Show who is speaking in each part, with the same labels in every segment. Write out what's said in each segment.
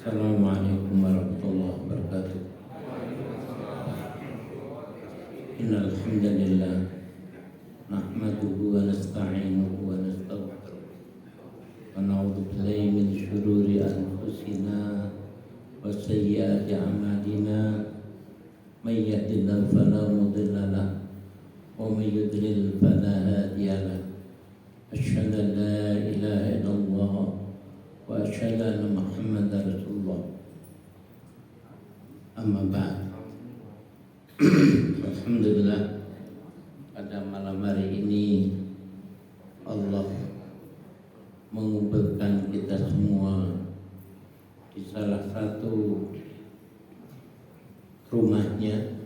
Speaker 1: Assalamualaikum warahmatullahi wabarakatuh. Innal hamdalillah nahmaduhu wa nasta'inuhu wa nastaghfiruh wa na'udzu billahi min shururi anfusina wa sayyiati a'malina may yahdihillahu fala mudilla lahu wa may yudlil fala hadiya lahu. Asyhadu an la ilaha illallah wa asyhadu anna Muhammadar Rasulullah. Amma ba'd. Alhamdulillah, pada malam hari ini Allah mengumpulkan kita semua di salah satu rumahnya,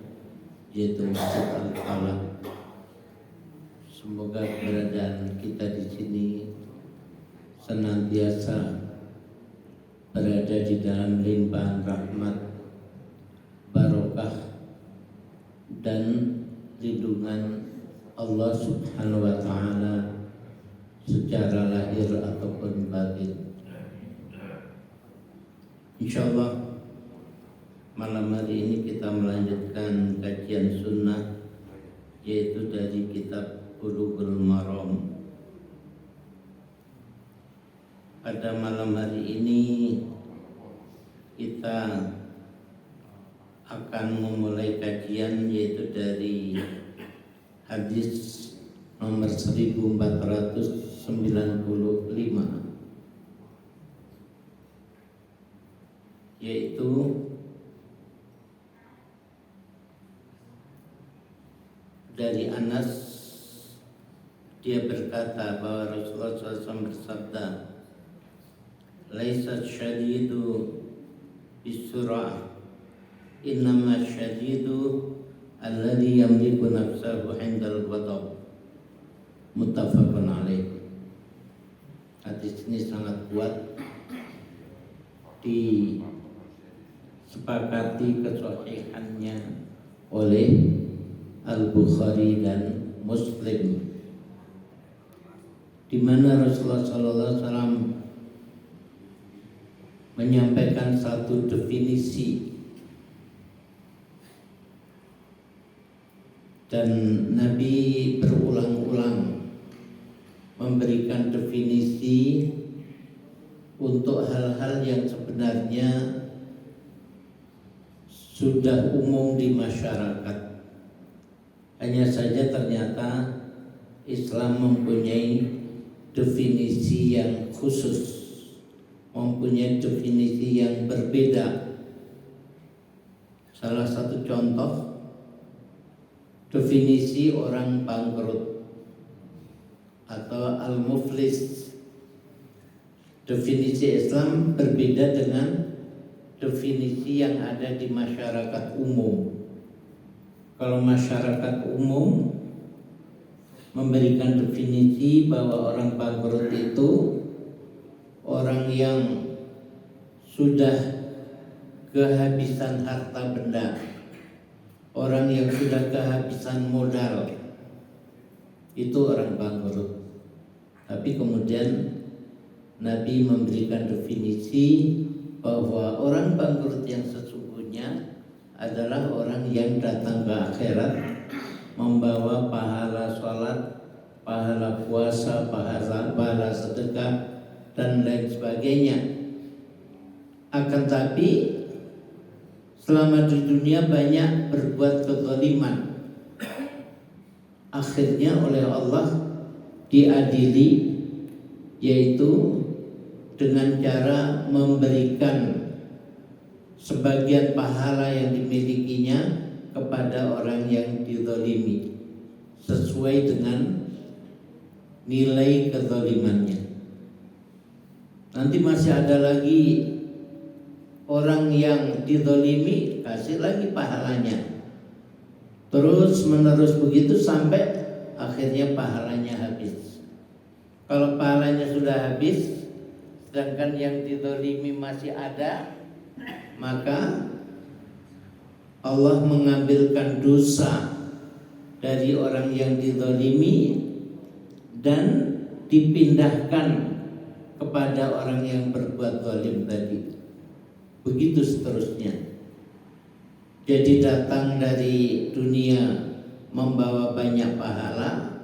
Speaker 1: yaitu Masjid Al-Falah. Semoga keberadaan kita di sini senantiasa berada di dalam limpahan rahmat, barokah dan lindungan Allah Subhanahu wa Ta'ala secara lahir ataupun batin. Insyaallah malam hari ini kita melanjutkan kajian sunnah, yaitu dari kitab Bulughul Maram. Pada malam hari ini kita akan memulai kajian, yaitu dari hadis nomor 1495, yaitu dari Anas. Dia berkata bahwa Rasulullah SAW bersabda, "Laisa syadidu bisur'ah, innama syadidu alladhi yamliku nafsahu 'indal ghadab." Muttafaqun alaih. Hadis ini sangat kuat, disepakati kesahihannya oleh Al-Bukhari dan Muslim, di mana Rasulullah SAW menyampaikan satu definisi, dan Nabi berulang-ulang memberikan definisi untuk hal-hal yang sebenarnya sudah umum di masyarakat. Hanya saja ternyata Islam mempunyai definisi yang khusus, mempunyai definisi yang berbeda. Salah satu contoh, definisi orang bangkrut atau al-muflis. Definisi Islam berbeda dengan definisi yang ada di masyarakat umum. Kalau masyarakat umum memberikan definisi bahwa orang bangkrut itu orang yang sudah kehabisan harta benda, orang yang sudah kehabisan modal, itu orang bangkrut. Tapi kemudian Nabi memberikan definisi bahwa orang bangkrut yang sesungguhnya adalah orang yang datang ke akhirat membawa pahala sholat, pahala puasa, pahala sedekah, dan lain sebagainya. Akan tapi selama di dunia banyak berbuat kezaliman, akhirnya oleh Allah diadili, yaitu dengan cara memberikan sebagian pahala yang dimilikinya kepada orang yang dizalimi sesuai dengan nilai kezalimannya. Nanti masih ada lagi orang yang dizalimi, kasih lagi pahalanya. Terus menerus begitu sampai akhirnya pahalanya habis. Kalau pahalanya sudah habis, sedangkan yang dizalimi masih ada, maka Allah mengambilkan dosa dari orang yang dizalimi dan dipindahkan kepada orang yang berbuat zalim tadi. begitu seterusnya. Jadi datang dari dunia membawa banyak pahala,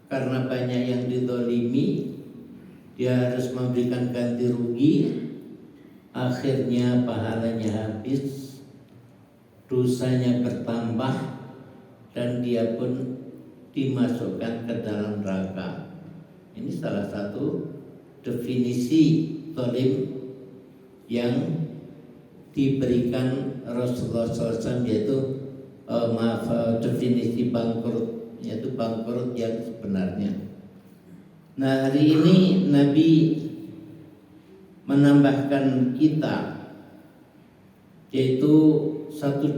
Speaker 1: karena banyak yang didolimi, dia harus memberikan ganti rugi, akhirnya pahalanya habis, dosanya bertambah, dan dia pun dimasukkan ke dalam neraka. Ini salah satu definisi zalim yang diberikan Rasulullah SAW, yaitu definisi bangkrut, yaitu bangkrut yang sebenarnya. Nah, hari ini Nabi menambahkan kita, yaitu satu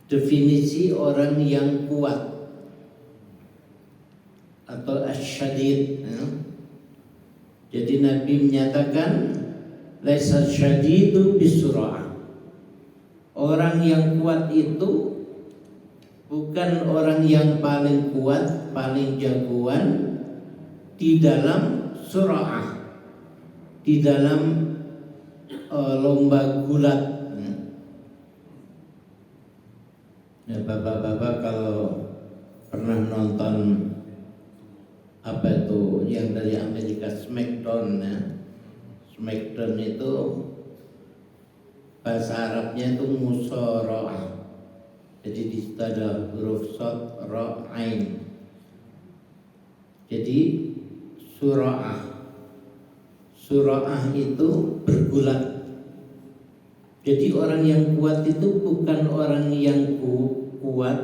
Speaker 1: definisi orang yang kuat atau asyadid. Jadi Nabi menyatakan laisa syadidu bisura'ah. Orang yang kuat itu bukan orang yang paling kuat, paling jagoan di dalam sura'ah, di dalam lomba gulat. Ya, bapak-bapak kalau pernah nonton apa itu yang dari Amerika, Smackdown ya. Smackdown itu bahasa Arabnya itu musoro'ah. Jadi di situ ada huruf shad, ra, ain. Jadi sura'ah itu bergulat. Jadi orang yang kuat itu bukan orang yang kuat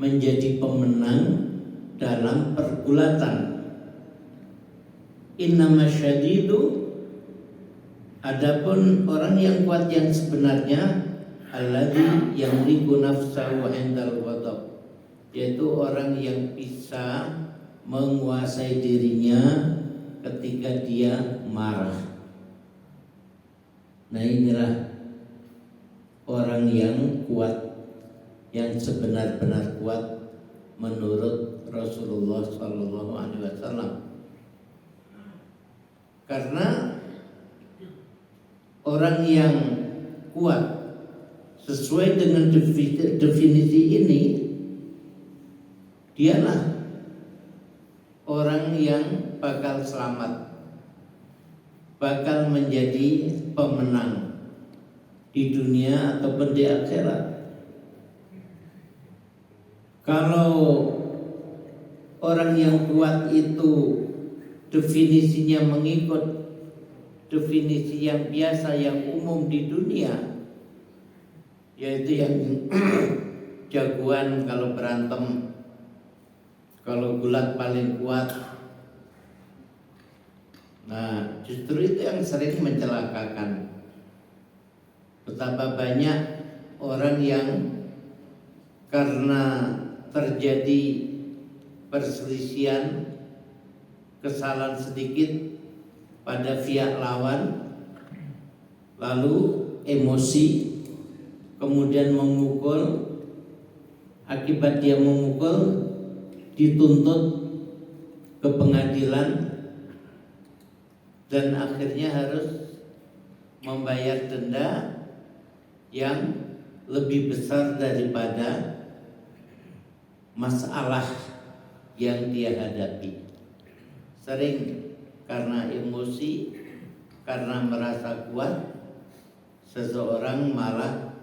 Speaker 1: menjadi pemenang dalam pergulatan. Innama syadidu, adapun orang yang kuat yang sebenarnya alladzi yamliku nafsahu 'indal ghadab, yaitu orang yang bisa menguasai dirinya ketika dia marah. Nah, inilah orang yang kuat, yang sebenar-benar kuat menurut Rasulullah SAW. Karena orang yang kuat sesuai dengan definisi ini, dialah orang yang bakal selamat, bakal menjadi pemenang di dunia ataupun di akhirat. Kalau orang yang kuat itu definisinya mengikut definisi yang biasa, yang umum di dunia, yaitu yang jagoan kalau berantem, kalau gulat paling kuat. Nah, justru itu yang sering mencelakakan. Betapa banyak orang yang karena terjadi perselisihan, kesalahan sedikit pada pihak lawan, lalu emosi, kemudian memukul. Akibat dia memukul, dituntut ke pengadilan dan akhirnya harus membayar denda yang lebih besar daripada masalah yang dia hadapi. Sering karena emosi, karena merasa kuat, seseorang malah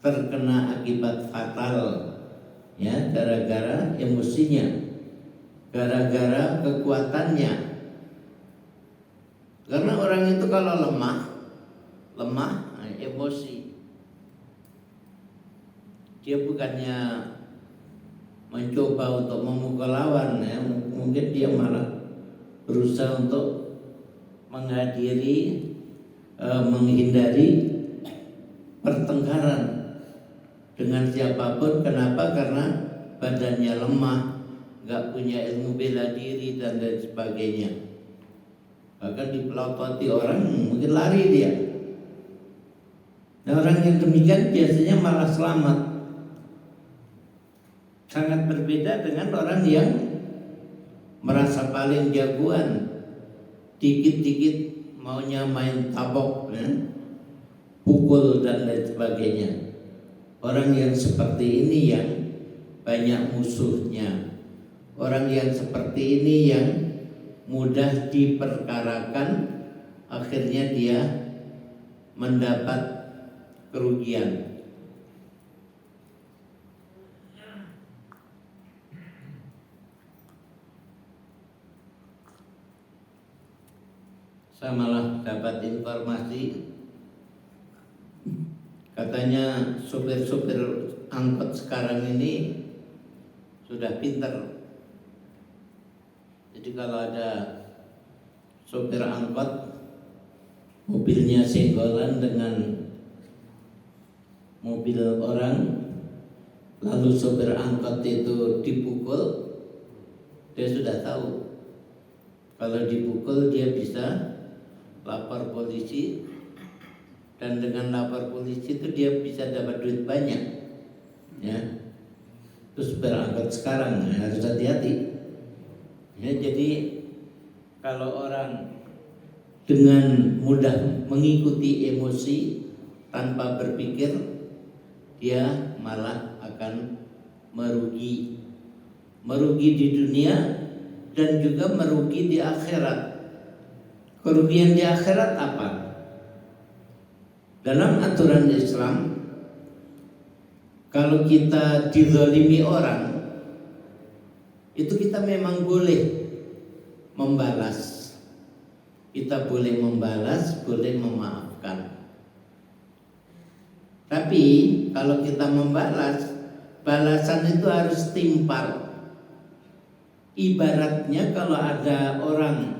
Speaker 1: terkena akibat fatal, ya, gara-gara emosinya, gara-gara kekuatannya. Karena orang itu kalau lemah, emosi, dia bukannya mencoba untuk memukul lawan, ya, mungkin dia malah berusaha untuk menghindari pertengkaran dengan siapapun. Kenapa? Karena badannya lemah, nggak punya ilmu bela diri dan lain sebagainya. Bahkan dipelototi orang mungkin lari dia. Nah, orang yang demikian biasanya malah selamat. Sangat berbeda dengan orang yang merasa paling jagoan, dikit-dikit maunya main tabok, ya, pukul dan lain sebagainya. Orang yang seperti ini yang banyak musuhnya. Orang yang seperti ini yang mudah diperkarakan, akhirnya dia mendapat kerugian. Saya malah dapat informasi, katanya sopir-sopir angkot sekarang ini sudah pinter. Jadi kalau ada sopir angkot mobilnya senggolan dengan mobil orang, lalu sopir angkot itu dipukul, dia sudah tahu kalau dipukul dia bisa lapor polisi, dan dengan lapor polisi itu dia bisa dapat duit banyak, ya. Terus sopir angkot sekarang harus hati-hati, ya. Jadi kalau orang dengan mudah mengikuti emosi tanpa berpikir, dia malah akan merugi di dunia dan juga merugi di akhirat. Kerugian di akhirat apa? Dalam aturan Islam, kalau kita dizalimi orang, itu kita memang boleh membalas. Kita boleh membalas, boleh memaafkan. Tapi kalau kita membalas, balasan itu harus timpal. Ibaratnya kalau ada orang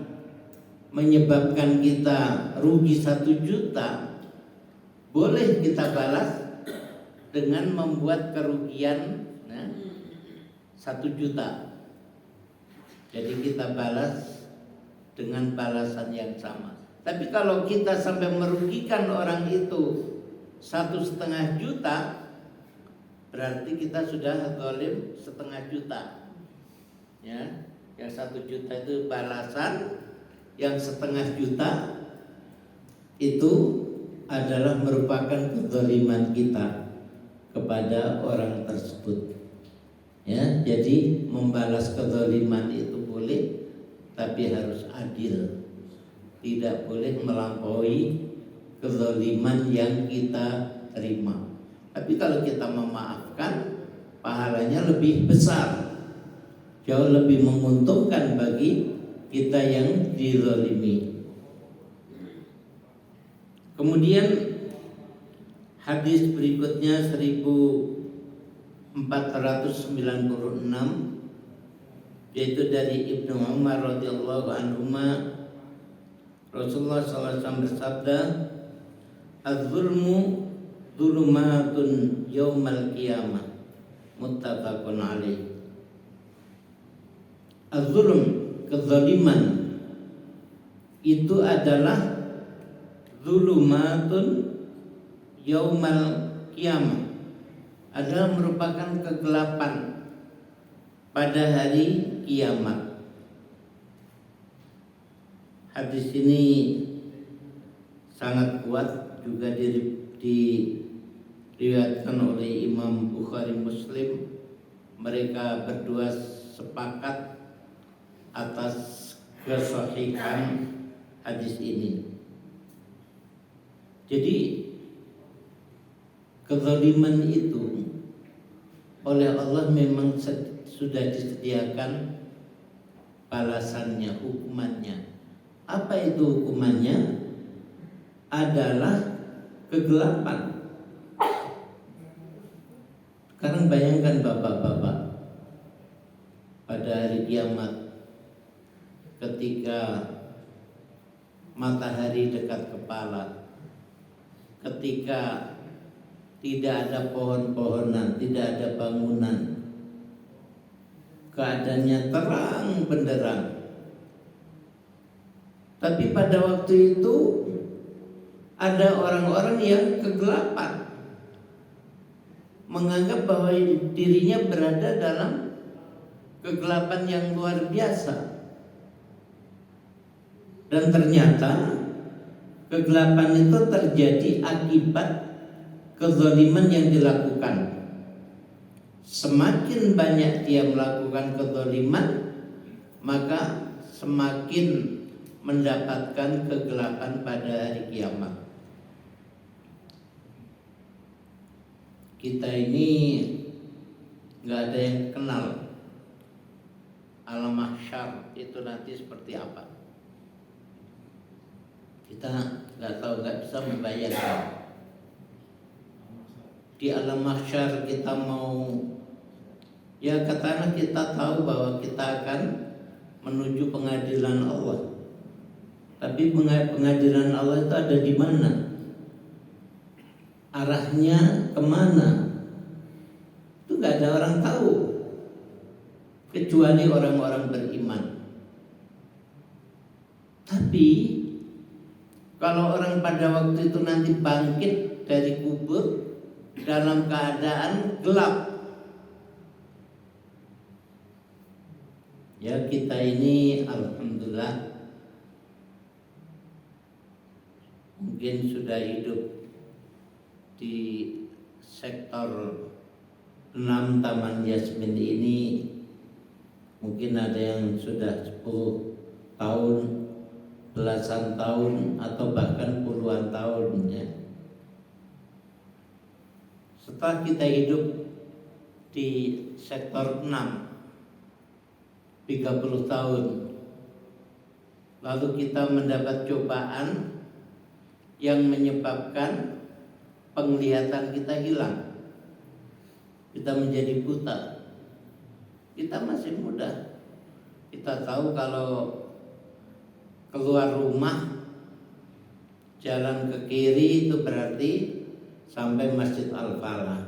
Speaker 1: menyebabkan kita rugi 1 juta, boleh kita balas dengan membuat kerugian 1 juta. Jadi kita balas dengan balasan yang sama. Tapi kalau kita sampai merugikan orang itu 1,5 juta, berarti kita sudah zalim 1,5 juta. Ya, yang 1 juta itu balasan, yang 1,5 juta itu adalah merupakan kezaliman kita kepada orang tersebut. Ya, jadi membalas kezaliman itu boleh, tapi harus adil. Tidak boleh melampaui kezaliman yang kita terima. Tapi kalau kita memaafkan, pahalanya lebih besar, jauh lebih menguntungkan bagi kita yang dizalimi. Kemudian hadis berikutnya 1496, yaitu dari Ibnu Umar radhiyallahu anhuma, Rasulullah SAW bersabda, "Az-zulmu dzulumatun yaumal qiyamah." Muttafaqun alaih. Az-zulm, kezaliman, itu adalah zulumatun yaumal qiyamah, adalah merupakan kegelapan pada hari kiamat. Hadis ini sangat kuat, juga diriwayatkan oleh Imam Bukhari Muslim. Mereka berdua sepakat atas kesahihan hadis ini. Jadi kezaliman itu oleh Allah memang sudah disediakan balasannya, hukumannya. Apa itu hukumannya? Adalah kegelapan. Sekarang bayangkan bapak-bapak, pada hari kiamat, ketika matahari dekat kepala, ketika tidak ada pohon-pohonan, tidak ada bangunan, keadaannya terang benderang. Tapi pada waktu itu ada orang-orang yang kegelapan, menganggap bahwa dirinya berada dalam kegelapan yang luar biasa. Dan ternyata Kegelapan itu terjadi akibat kezaliman yang dilakukan. Semakin banyak dia melakukan kezaliman, maka semakin mendapatkan kegelapan pada hari kiamat. Kita ini nggak ada yang kenal alam mahsyar itu nanti seperti apa. Kita nggak tahu, nggak bisa membayangkan. Di alam mahsyar kita mau, ya katakanlah kita tahu bahwa kita akan menuju pengadilan Allah. Tapi pengadilan Allah itu ada di mana? Arahnya kemana? Itu nggak ada orang tahu, kecuali orang-orang beriman. Tapi kalau orang pada waktu itu nanti bangkit dari kubur dalam keadaan gelap, ya kita ini alhamdulillah mungkin sudah hidup di sektor 6 Taman Yasmin ini, mungkin ada yang sudah 10 tahun, belasan tahun, atau bahkan puluhan tahun ya. Setelah kita hidup di sektor 6 30 tahun, lalu kita mendapat cobaan yang menyebabkan penglihatan kita hilang. Kita menjadi buta. Kita masih muda. Kita tahu kalau keluar rumah jalan ke kiri itu berarti sampai Masjid Al-Falah.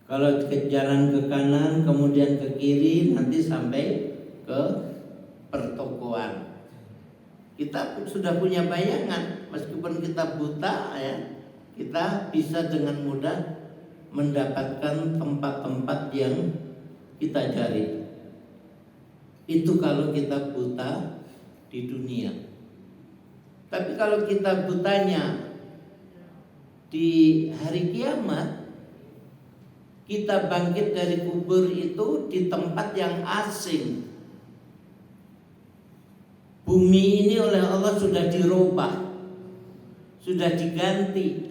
Speaker 1: Kalau ke jalan ke kanan kemudian ke kiri nanti sampai ke pertokoan. Kita sudah punya bayangan, meskipun kita buta ya, kita bisa dengan mudah mendapatkan tempat-tempat yang kita cari. Itu kalau kita buta di dunia. Tapi kalau kita butanya di hari kiamat, kita bangkit dari kubur itu di tempat yang asing. Bumi ini oleh Allah sudah dirubah, sudah diganti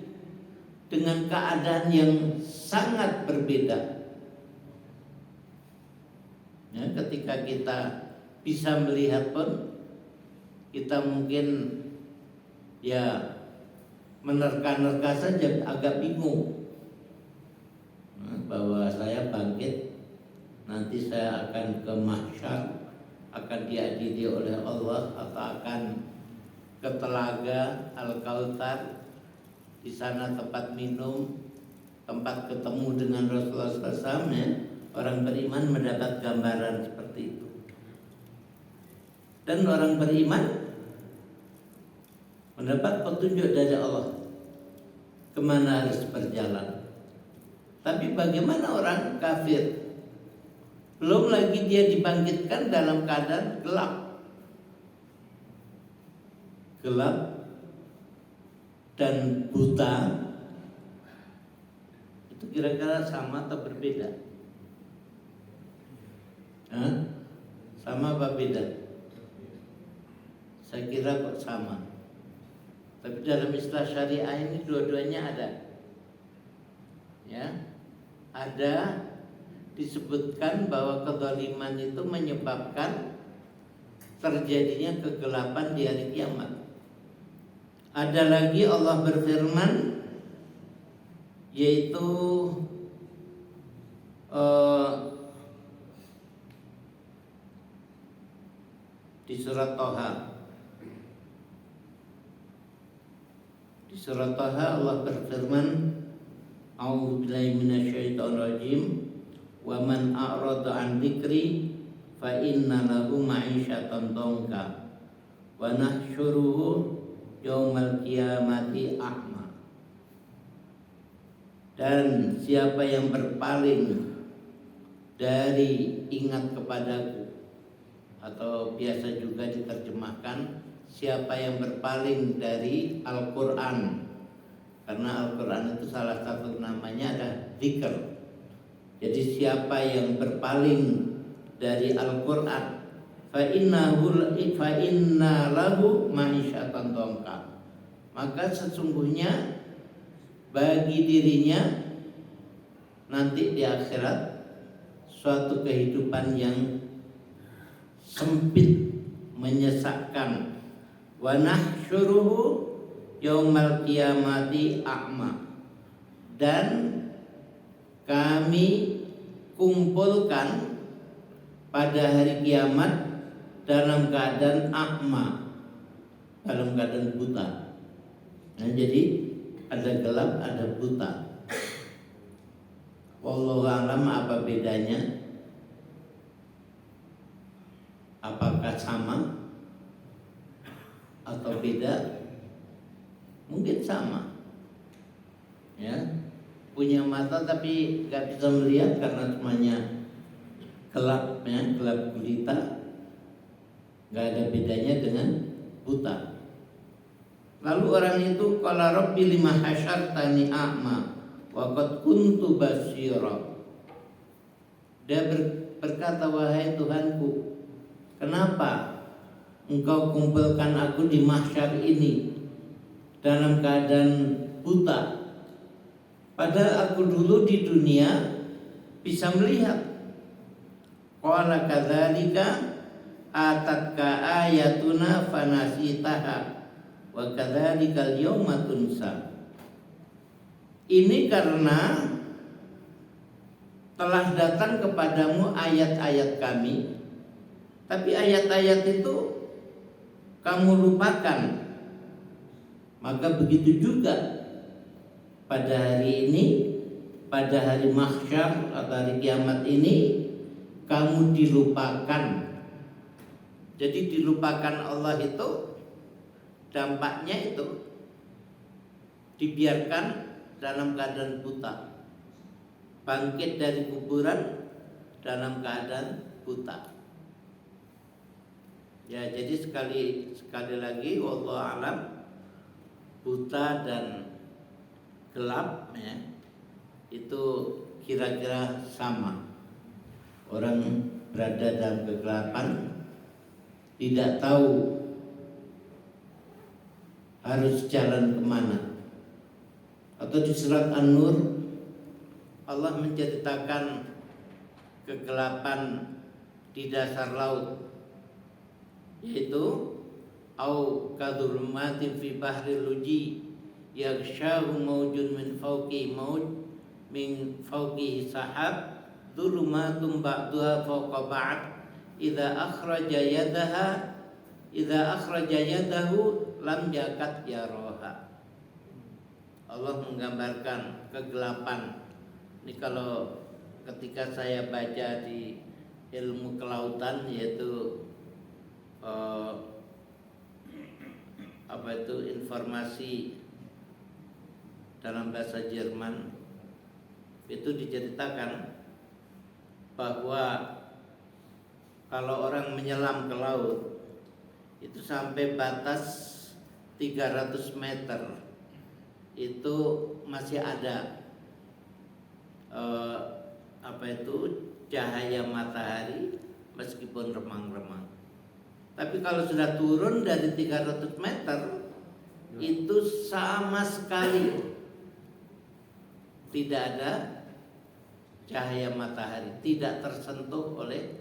Speaker 1: dengan keadaan yang sangat berbeda. Ya, ketika kita bisa melihat pun, kita mungkin ya menerka-nerka saja, agak bingung. Bahwa saya bangkit, nanti saya akan ke mahsyar, akan diadili oleh Allah, atau akan ke telaga Al-Kautsar. Di sana tempat minum, tempat ketemu dengan Rasulullah SAW ya. Orang beriman mendapat gambaran seperti itu. Dan orang beriman mendapat petunjuk dari Allah kemana harus berjalan. Tapi bagaimana orang kafir? Belum lagi dia dibangkitkan dalam keadaan gelap. Gelap dan buta. Itu kira-kira sama atau berbeda? Sama apa beda? Saya kira kok sama. Tapi dalam istilah syariah ini dua-duanya ada. Ya, ada disebutkan bahwa kezaliman itu menyebabkan terjadinya kegelapan di hari kiamat. Ada lagi Allah berfirman, yaitu di surat Thaha. Di surat Thaha Allah berfirman, A'udzu billahi minasyaitonir rajim. Wa man a'rada 'an dzikri fa inna lahu ma'isyatan dhanka wa nahsyuruhu yaumal qiyamati a'ma. Dan siapa yang berpaling dari ingat kepadaku, atau biasa juga diterjemahkan siapa yang berpaling dari Al-Quran, karena Al-Quran itu salah satu namanya adalah dzikr. Jadi siapa yang berpaling dari Al-Quran, fa inna lahu ma'isyatan dongka, maka sesungguhnya bagi dirinya nanti di akhirat suatu kehidupan yang sempit, menyesakkan. Wa nahsyuruhu yaumal qiyamati a'ma, dan kami kumpulkan pada hari kiamat dalam keadaan a'ma, dalam keadaan buta. Nah, jadi ada gelap, ada buta. Wallahu a'lam apa bedanya? Apakah sama atau beda? Mungkin sama. Ya, punya mata tapi nggak bisa melihat karena semuanya gelap, ya, gelap gulita. Nggak ada bedanya dengan buta. Lalu orang itu qala rabbi lima hasyartani a'ma wa qad kuntu basira. Dia berkata, wahai Tuhanku, kenapa engkau kumpulkan aku di mahsyar ini dalam keadaan buta, padahal aku dulu di dunia bisa melihat. Qala kadzalika atatka ayatuna fanasitaha wa kadzalikal yauma tunsa. Ini karena telah datang kepadamu ayat-ayat kami, tapi ayat-ayat itu kamu lupakan. Maka begitu juga pada hari ini, pada hari mahsyar atau hari kiamat ini, kamu dilupakan. Jadi dilupakan Allah itu dampaknya itu dibiarkan dalam keadaan buta, bangkit dari kuburan dalam keadaan buta. Ya, jadi sekali lagi wallahu alam, buta dan gelap, ya, itu kira-kira sama. Orang berada dalam kegelapan, tidak tahu harus jalan kemana. Atau di surat An-Nur Allah menceritakan kegelapan di dasar laut, yaitu au kadhulumatin fi bahri luji yaghshahu mawjun min fawqi mawj min fawqihi sahab dhulumatun ba'duha fawqa ba'd idza akhraja yadahu lam yakat yaraha. Allah menggambarkan kegelapan. Ini kalau ketika saya baca di ilmu kelautan, yaitu informasi dalam bahasa Jerman, itu diceritakan bahwa kalau orang menyelam ke laut itu sampai batas 300 meter itu masih ada cahaya matahari meskipun remang-remang. Tapi kalau sudah turun dari 300 meter itu sama sekali tidak ada cahaya matahari, tidak tersentuh oleh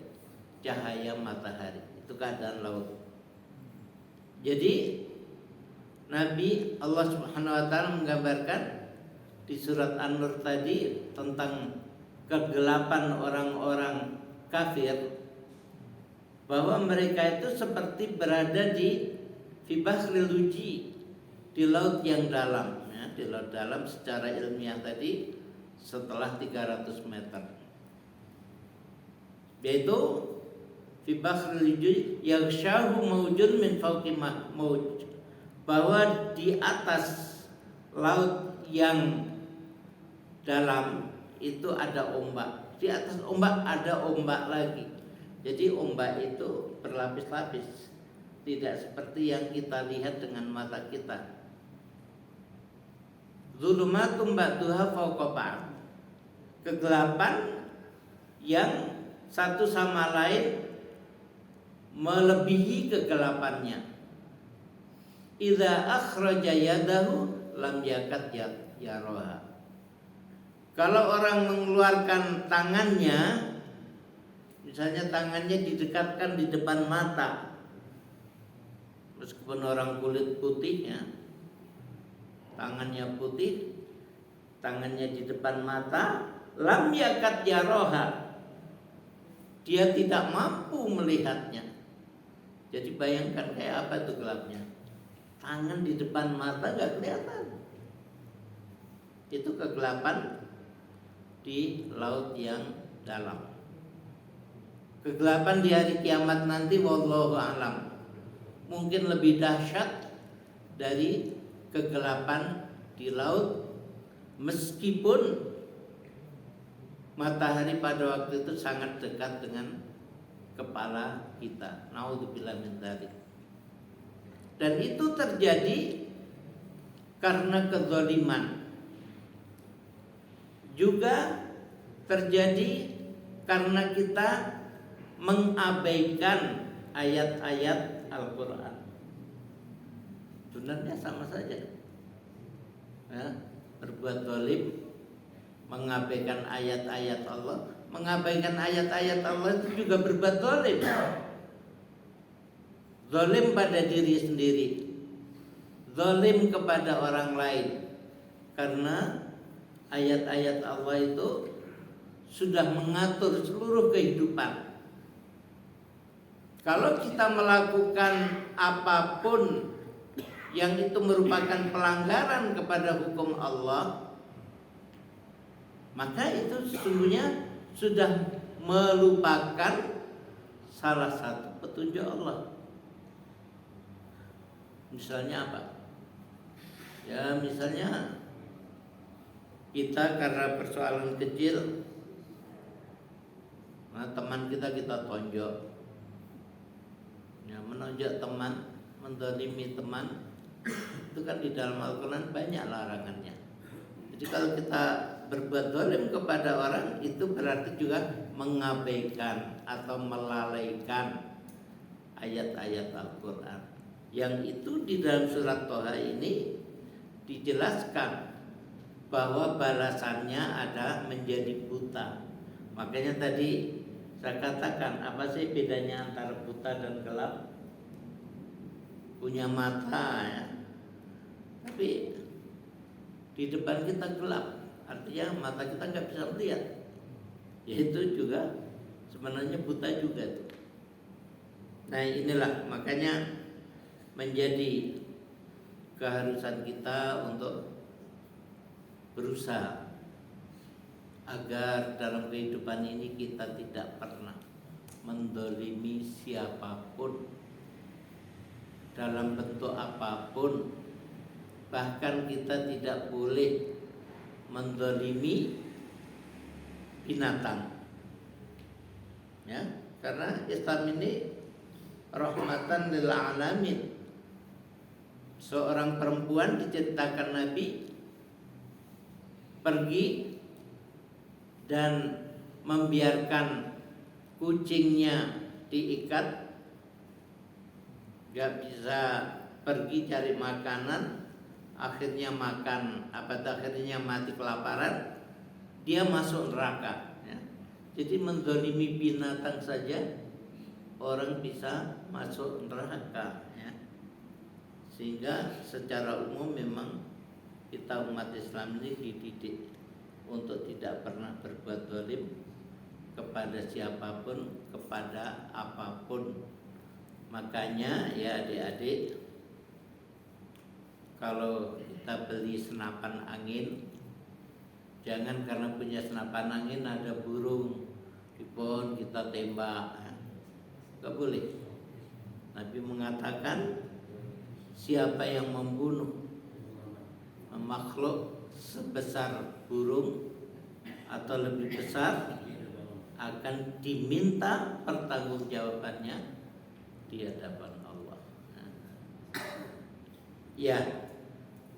Speaker 1: cahaya matahari. Itu keadaan laut. Jadi Nabi Allah Subhanahu wa taala menggambarkan di surat An-Nur tadi tentang kegelapan orang-orang kafir, bahwa mereka itu seperti berada di bahri luji, di laut yang dalam, ya, di laut dalam secara ilmiah tadi setelah 300 meter, yaitu fi bahri luji yaghshahu mawjun min fawqi mawj, bahwa di atas laut yang dalam itu ada ombak, di atas ombak ada ombak lagi. Jadi ombak itu berlapis-lapis. tidak seperti yang kita lihat dengan mata kita. Zulumatum ba'duha fawqa ba'd. Kegelapan yang satu sama lain melebihi kegelapannya. Idza akhraja yadahu lam yakad yaraha. Kalau orang mengeluarkan tangannya, misalnya tangannya didekatkan di depan mata, meskipun orang kulit putihnya, tangannya putih, tangannya di depan mata, lam yakad yaraha, dia tidak mampu melihatnya. Jadi bayangkan kayak apa itu gelapnya. Tangan di depan mata gak kelihatan. Itu kegelapan di laut yang dalam. Kegelapan di hari kiamat nanti wallahu a'lam mungkin lebih dahsyat dari kegelapan di laut, meskipun matahari pada waktu itu sangat dekat dengan kepala kita. Naudzubillah min dzalik. Dan itu terjadi karena kezaliman. Juga terjadi karena kita mengabaikan ayat-ayat Al-Quran. Sebenarnya sama saja ya, berbuat zalim, mengabaikan ayat-ayat Allah. Mengabaikan ayat-ayat Allah itu juga berbuat zalim. Zalim pada diri sendiri, zalim kepada orang lain. Karena ayat-ayat Allah itu sudah mengatur seluruh kehidupan. Kalau kita melakukan apapun yang itu merupakan pelanggaran kepada hukum Allah, maka itu sesungguhnya sudah melupakan salah satu petunjuk Allah. Misalnya apa? Ya misalnya kita karena persoalan kecil, nah teman kita tonjok, ya menonjok teman, menzalimi teman, itu kan di dalam Al-Quran banyak larangannya. Jadi kalau kita berbuat zalim kepada orang, itu berarti juga mengabaikan atau melalaikan ayat-ayat Al-Quran. Yang itu di dalam surat Thaha ini dijelaskan bahwa balasannya ada menjadi buta. Makanya tadi saya katakan, apa sih bedanya antara buta dan gelap? Punya mata ya, tapi di depan kita gelap, artinya mata kita nggak bisa melihat. Yaitu juga sebenarnya buta juga tuh. Nah inilah makanya menjadi keharusan kita untuk berusaha agar dalam kehidupan ini kita tidak pernah mendolimi siapapun dalam bentuk apapun. Bahkan kita tidak boleh mendolimi binatang, ya, karena Islam ini rahmatan lil alamin. Seorang perempuan diceritakan Nabi pergi dan membiarkan kucingnya diikat, gak bisa pergi cari makanan, akhirnya akhirnya mati kelaparan, dia masuk neraka ya. Jadi menzalimi binatang saja orang bisa masuk neraka ya. Sehingga secara umum memang kita umat Islam ini dididik untuk tidak pernah berbuat zalim kepada siapapun, kepada apapun. Makanya ya adik-adik, kalau kita beli senapan angin, jangan karena punya senapan angin ada burung di pohon kita tembak, gak boleh. Nabi mengatakan siapa yang membunuh makhluk sebesar burung atau lebih besar akan diminta pertanggungjawabannya di hadapan Allah. Ya,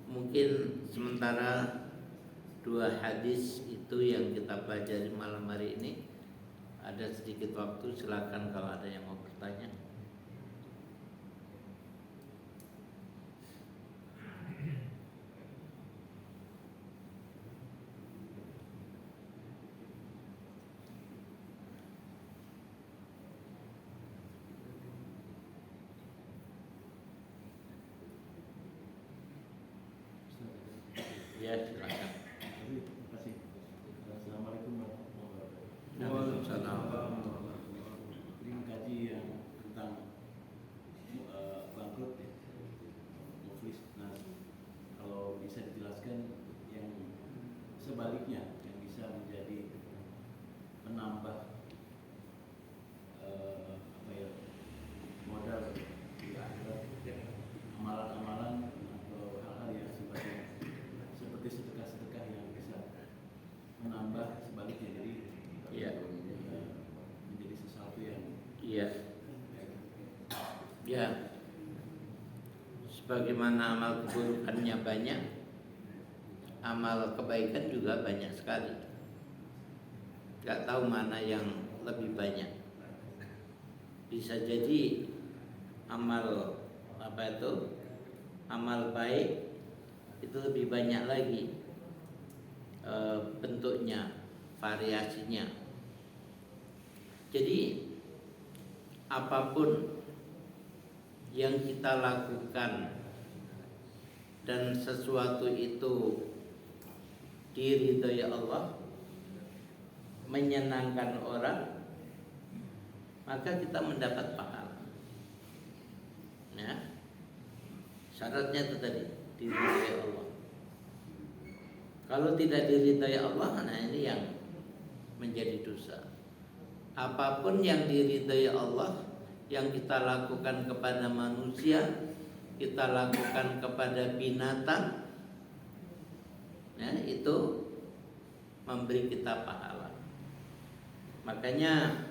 Speaker 1: mungkin sementara 2 hadis itu yang kita pelajari malam hari ini. Ada sedikit waktu, silakan kalau ada yang mau bertanya. Ya, silakan.
Speaker 2: Terima kasih. Assalamualaikum warahmatullahi wabarakatuh.
Speaker 1: Waalaikumsalam.
Speaker 2: Ini mengkaji yang tentang bangkrut ya, muflis. Nah, kalau bisa dijelaskan yang sebaliknya, yang bisa menjadi penambah modal di akhirat, amalan-amalan atau hal-hal yang sifatnya seperti sedekah-sedekah yang bisa menambah sebaliknya, jadi menjadi sesuatu yang
Speaker 1: ya sebagaimana amal keburukannya banyak, amal kebaikan juga banyak sekali. Gak tahu mana yang lebih banyak. Bisa jadi amal amal baik itu lebih banyak lagi bentuknya, variasinya. Jadi apapun yang kita lakukan dan sesuatu itu diridhoi Allah, menyenangkan orang, maka kita mendapat pahala. Ya, syaratnya itu tadi, diridhoi Allah. Kalau tidak diridhoi Allah, nah ini yang menjadi dosa. Apapun yang diridhoi Allah, yang kita lakukan kepada manusia, kita lakukan kepada binatang, ya, itu memberi kita pahala. Makanya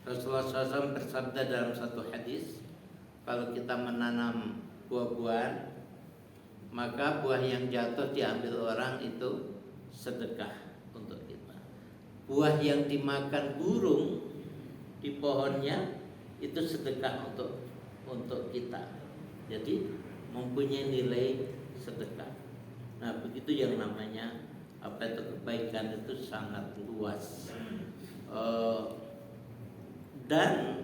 Speaker 1: Rasulullah SAW bersabda dalam satu hadis, kalau kita menanam buah-buahan, maka buah yang jatuh diambil orang itu sedekah untuk kita. Buah yang dimakan burung di pohonnya itu sedekah untuk kita. Jadi mempunyai nilai sedekah. Nah, begitu yang namanya kebaikan itu sangat luas. Dan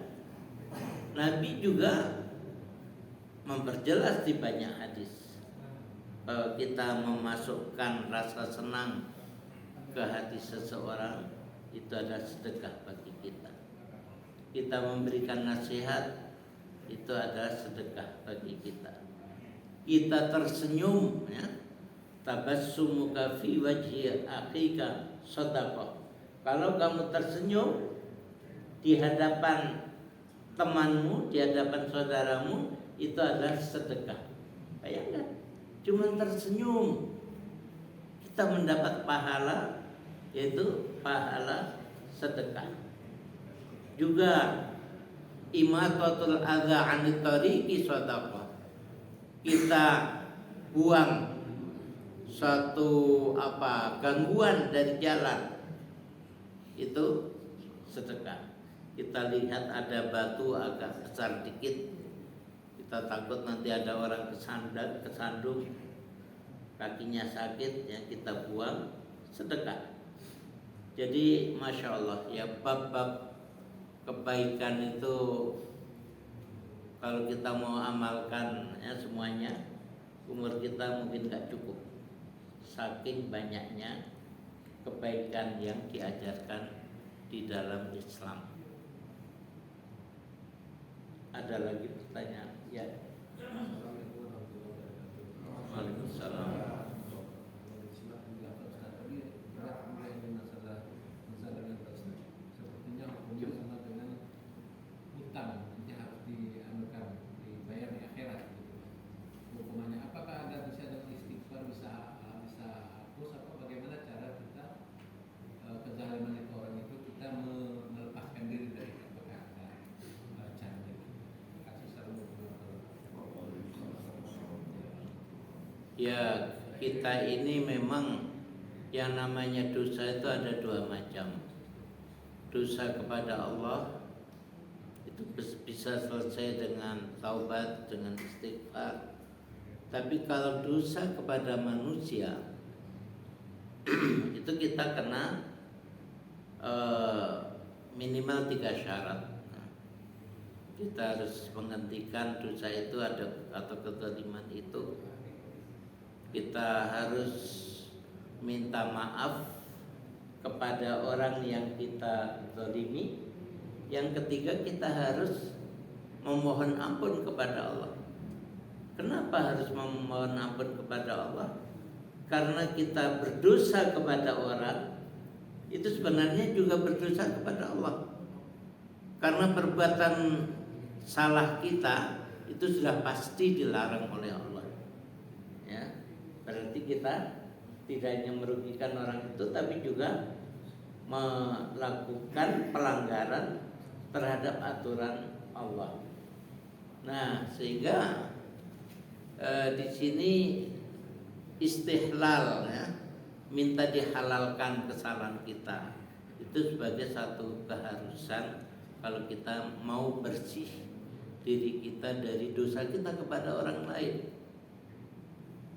Speaker 1: Nabi juga memperjelas di banyak hadis, kita memasukkan rasa senang ke hati seseorang itu adalah sedekah bagi kita. Kita memberikan nasihat itu adalah sedekah bagi kita. Kita tersenyum, ya, tabassumuka fi wajhi akhika shadaqah. Kalau kamu tersenyum di hadapan temanmu, di hadapan saudaramu, itu adalah sedekah. Bayangkan, cuma tersenyum kita mendapat pahala, yaitu pahala sedekah. Juga imatatul adza 'anit tariqi shadaqah. Kita buang suatu gangguan dari jalan, itu sedekah. Kita lihat ada batu agak besar dikit, kita takut nanti ada orang kesandung, kakinya sakit, ya kita buang, sedekah. Jadi Masya Allah, ya, bab-bab kebaikan itu kalau kita mau amalkan, ya, semuanya, umur kita mungkin gak cukup, saking banyaknya kebaikan yang diajarkan di dalam Islam. Ada lagi pertanyaan? Ya. Waalaikumsalam.
Speaker 3: Sepertinya hukumnya sama dengan hutang, nanti harus dianukan, dibayar di akhirat. Hukumannya apakah bisa dengan istighfar, bisa hapus, atau bagaimana cara kita kezaliman itu orang itu kita melepaskan diri dari apakah ada caranya? Kasih saran.
Speaker 1: Ya, kita ini memang yang namanya dosa itu ada dua macam. Dosa kepada Allah itu bisa selesai dengan taubat, dengan istighfar. Tapi kalau dosa kepada manusia itu kita kena minimal 3 syarat. Kita harus menghentikan dosa itu atau kezaliman itu. Kita harus minta maaf kepada orang yang kita zalimi. Yang ketiga, kita harus memohon ampun kepada Allah. Kenapa harus memohon ampun kepada Allah? Karena kita berdosa kepada orang, itu sebenarnya juga berdosa kepada Allah. Karena perbuatan salah kita itu sudah pasti dilarang oleh Allah. Ya, berarti kita tidak hanya merugikan orang itu, tapi juga melakukan pelanggaran terhadap aturan Allah. Nah, sehingga di sini istihlal, ya, minta dihalalkan kesalahan kita, itu sebagai satu keharusan kalau kita mau bersih diri kita dari dosa kita kepada orang lain.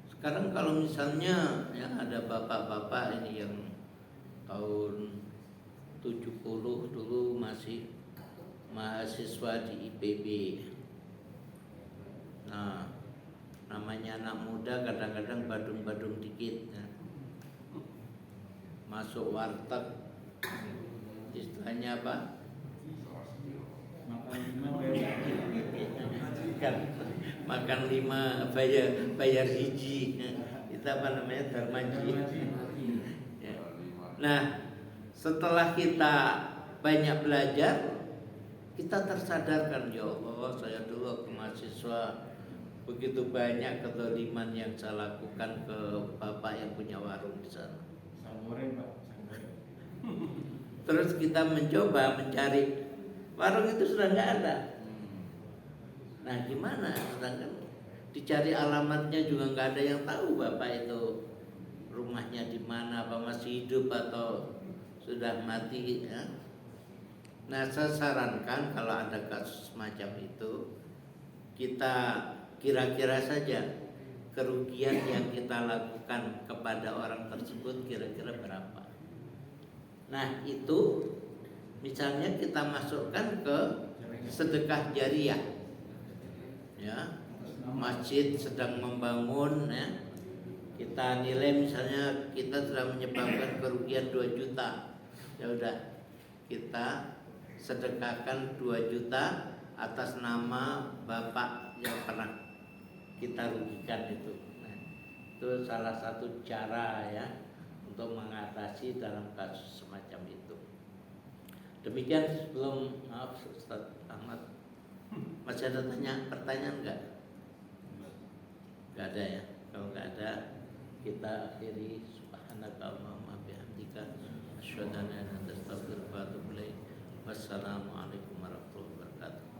Speaker 1: Sekarang kalau misalnya ya ada bapak-bapak ini yang tahun 70 dulu masih mahasiswa di IPB. Nah, namanya anak muda kadang-kadang badung-badung dikit ya. Masuk warteg, istilahnya apa? Makan 5 bayar hiji. Itu apa namanya? Darmaji. Ya. Nah, setelah kita banyak belajar, kita tersadarkan, ya Allah, saya dulu waktu mahasiswa begitu banyak kezaliman yang saya lakukan ke bapak yang punya warung di sana.
Speaker 2: Samoreng, Pak. Samoreng.
Speaker 1: Terus kita mencoba mencari, warung itu sudah nggak ada. Nah, gimana? Sedangkan dicari alamatnya juga nggak ada yang tahu bapak itu rumahnya di mana, apa masih hidup atau sudah mati. Ya. Nah, saya sarankan kalau ada kasus semacam itu, kita kira-kira saja kerugian yang kita lakukan kepada orang tersebut kira-kira berapa. Nah, itu misalnya kita masukkan ke sedekah jariah. Ya, masjid sedang membangun, ya, kita nilai misalnya kita sudah menyebabkan kerugian 2 juta, ya udah kita sedekahkan 2 juta atas nama bapak yang pernah kita rugikan itu. Nah, itu salah satu cara ya untuk mengatasi dalam kasus semacam itu. Demikian. Sebelum, maaf Ustaz Ahmad, masih ada pertanyaan enggak? Enggak ada ya. Kalau enggak ada, kita akhiri. Subhanakallahumma bihamdika asyhadu an la ilaha illa anta astaghfiruka wa atubu ilaik. Wassalamualaikum warahmatullahi wabarakatuh.